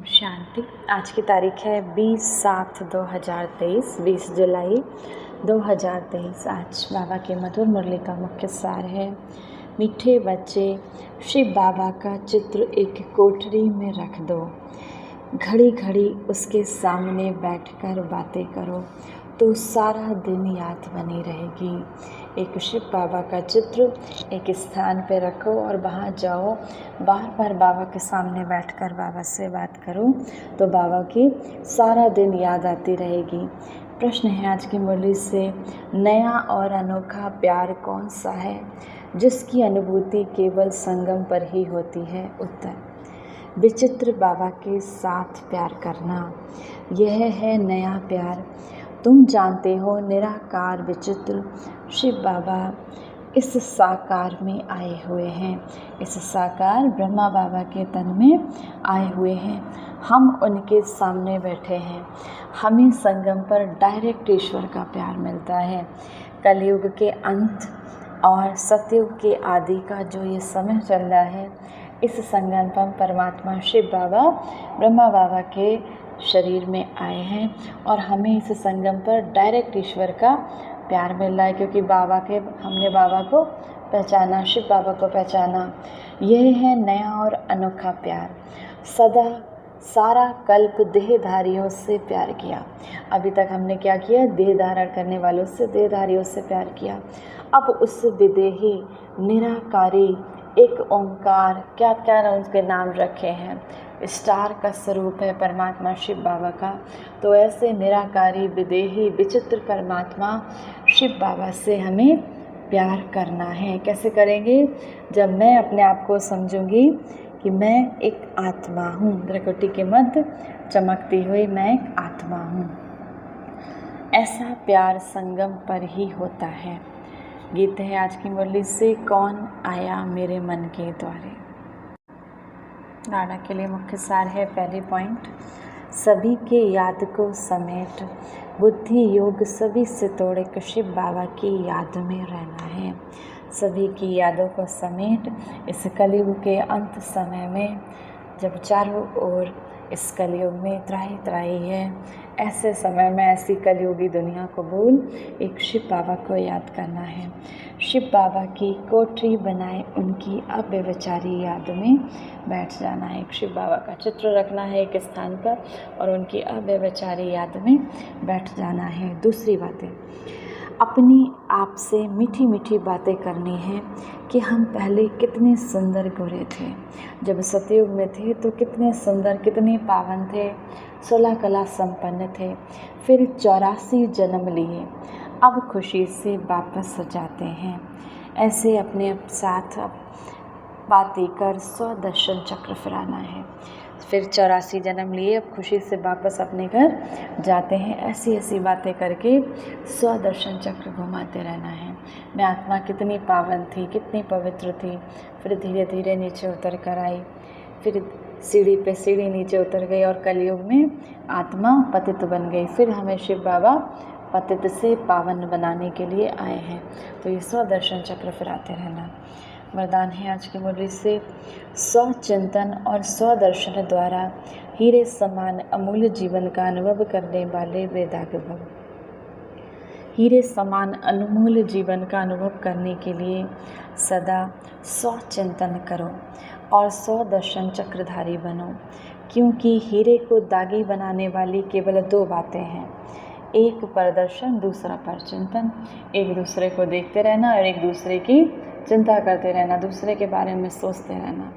शांति। आज की तारीख है 20/7/2023, 20 जुलाई 2023। आज बाबा के मधुर मुरली का मुख्य सार है, मीठे बच्चे, शिव बाबा का चित्र एक कोठरी में रख दो, घड़ी घड़ी उसके सामने बैठकर बातें करो तो सारा दिन याद बनी रहेगी। एक शिव बाबा का चित्र एक स्थान पे रखो और वहाँ जाओ, बार बार बाबा के सामने बैठकर बाबा से बात करो तो बाबा की सारा दिन याद आती रहेगी। प्रश्न है आज की मुरली से, नया और अनोखा प्यार कौन सा है जिसकी अनुभूति केवल संगम पर ही होती है? उत्तर, विचित्र बाबा के साथ प्यार करना, यह है नया प्यार। तुम जानते हो निराकार विचित्र शिव बाबा इस साकार में आए हुए हैं, इस साकार ब्रह्मा बाबा के तन में आए हुए हैं। हम उनके सामने बैठे हैं, हमें संगम पर डायरेक्ट ईश्वर का प्यार मिलता है। कलयुग के अंत और सतयुग के आदि का जो ये समय चल रहा है, इस संगम पर परमात्मा शिव बाबा ब्रह्मा बाबा के शरीर में आए हैं और हमें इस संगम पर डायरेक्ट ईश्वर का प्यार मिल रहा है, क्योंकि हमने बाबा को पहचाना, शिव बाबा को पहचाना। यह है नया और अनोखा प्यार। सारा कल्प देहधारियों से प्यार किया। अभी तक हमने क्या किया? देह धारण करने वालों से, देहधारियों से प्यार किया। अब उस विदेही निराकारी एक ओंकार, क्या क्या उसके नाम रखे हैं, स्टार का स्वरूप है परमात्मा शिव बाबा का। तो ऐसे निराकारी विदेही विचित्र परमात्मा शिव बाबा से हमें प्यार करना है। कैसे करेंगे? जब मैं अपने आप को समझूंगी कि मैं एक आत्मा हूँ, प्रकृति के मध्य चमकती हुई मैं एक आत्मा हूँ। ऐसा प्यार संगम पर ही होता है। गीत है आज की मुरली से, कौन आया मेरे मन के द्वारे। गाना के लिए मुख्य सार है, पहली पॉइंट, सभी के याद को समेट, बुद्धि योग सभी से तोड़ के शिव बाबा की याद में रहना है। सभी की यादों को समेट इस कलयुग के अंत समय में, जब चारों ओर इस कलयुग में त्राही त्राही है, ऐसे समय में ऐसी कलयुगी दुनिया को भूल एक शिव बाबा को याद करना है। शिव बाबा की कोठरी बनाए उनकी अव्यभिचारी याद में बैठ जाना है। एक शिव बाबा का चित्र रखना है एक स्थान पर और उनकी अव्यभिचारी याद में बैठ जाना है। दूसरी बातें, अपनी आप से मीठी मीठी बातें करनी है कि हम पहले कितने सुंदर गोरे थे, जब सतयुग में थे तो कितने सुंदर, कितने पावन थे, 16 कला संपन्न थे, फिर 84 जन्म लिए, अब खुशी से वापस जाते हैं। ऐसे अपने साथ बातें कर 100 दर्शन चक्र फिराना है। फिर 84 जन्म लिए, अब खुशी से वापस अपने घर जाते हैं। ऐसी ऐसी बातें करके 100 दर्शन चक्र घुमाते रहना है। मैं आत्मा कितनी पावन थी, कितनी पवित्र थी, फिर धीरे धीरे नीचे उतर कर आई, फिर सीढ़ी पे सीढ़ी नीचे उतर गई और कलयुग में आत्मा पतित बन गई। फिर हमें शिव बाबा पतित से पावन बनाने के लिए आए हैं। तो ये 100 दर्शन चक्र फिराते रहना। वरदान है आज की मुरली से, 100 चिंतन और 100 दर्शन द्वारा हीरे समान अमूल्य जीवन का अनुभव करने वाले वेदाग भव। हीरे समान अनमोल जीवन का अनुभव करने के लिए सदा 100 चिंतन करो और 100 दर्शन चक्रधारी बनो, क्योंकि हीरे को दागी बनाने वाली केवल 2 बातें हैं, एक परदर्शन, दूसरा परचिंतन। एक दूसरे को देखते रहना और एक दूसरे की चिंता करते रहना, दूसरे के बारे में सोचते रहना।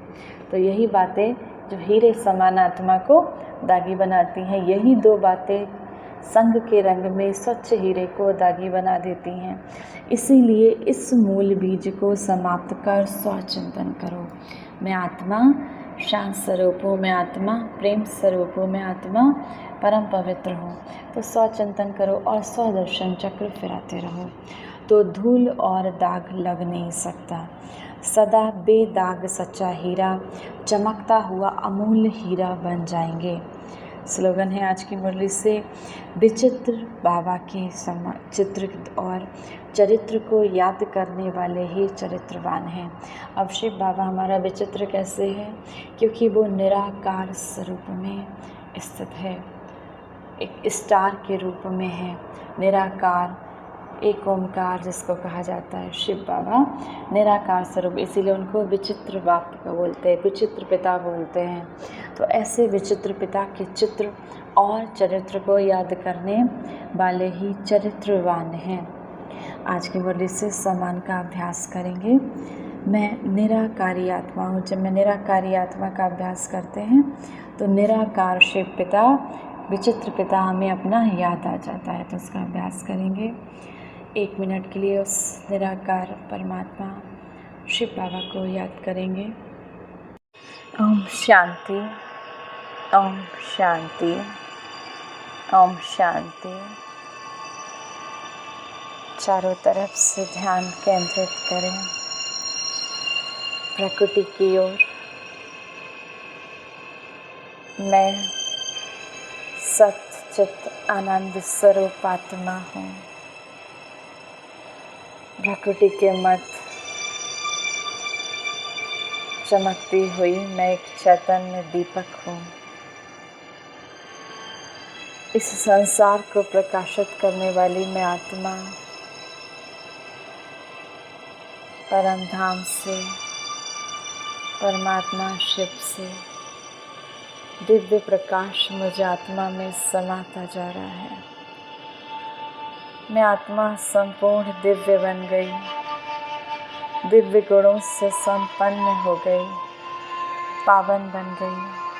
तो यही बातें जो हीरे समान आत्मा को दागी बनाती हैं, यही 2 बातें संग के रंग में स्वच्छ हीरे को दागी बना देती हैं। इसीलिए इस मूल बीज को समाप्त कर 100 चिंतन करो। मैं आत्मा शांत स्वरूप हूँ, मैं आत्मा प्रेम स्वरूप हूँ, मैं आत्मा परम पवित्र हूँ। तो 100 चिंतन करो और 100 दर्शन चक्र फिराते रहो, तो धूल और दाग लग नहीं सकता। सदा बेदाग सच्चा हीरा चमकता हुआ अमूल्य हीरा बन जाएंगे। स्लोगन है आज की मुरली से, विचित्र बाबा के चित्र और चरित्र को याद करने वाले ही चरित्रवान हैं। अब शिव बाबा हमारा विचित्र कैसे है? क्योंकि वो निराकार स्वरूप में स्थित है, एक स्टार के रूप में है, निराकार, एक ओमकार जिसको कहा जाता है। शिव बाबा निराकार स्वरूप, इसीलिए उनको विचित्र बाप बोलते हैं, विचित्र पिता बोलते हैं। तो ऐसे विचित्र पिता के चित्र और चरित्र को याद करने वाले ही चरित्रवान हैं। आज की मुरली से सम्मान का अभ्यास करेंगे। मैं निराकारी आत्मा हूँ। जब मैं निराकारी आत्मा का अभ्यास करते हैं तो निराकार शिव पिता, विचित्र पिता हमें अपना याद आ जाता है। तो उसका अभ्यास करेंगे। 1 मिनट के लिए उस निराकार परमात्मा शिव बाबा को याद करेंगे। ओम शांति, ओम शांति, ओम शांति। चारों तरफ से ध्यान केंद्रित करें प्रकृति की ओर। मैं सच्चित आनंद स्वरूप आत्मा हूँ। प्रकृति के मध्य चमकती हुई मैं एक चैतन्य दीपक हूँ। इस संसार को प्रकाशित करने वाली मैं आत्मा परम धाम से, परमात्मा शिव से दिव्य प्रकाश मुझे आत्मा में समाता जा रहा है। मैं आत्मा संपूर्ण दिव्य बन गई, दिव्य गुणों से संपन्न हो गई, पावन बन गई।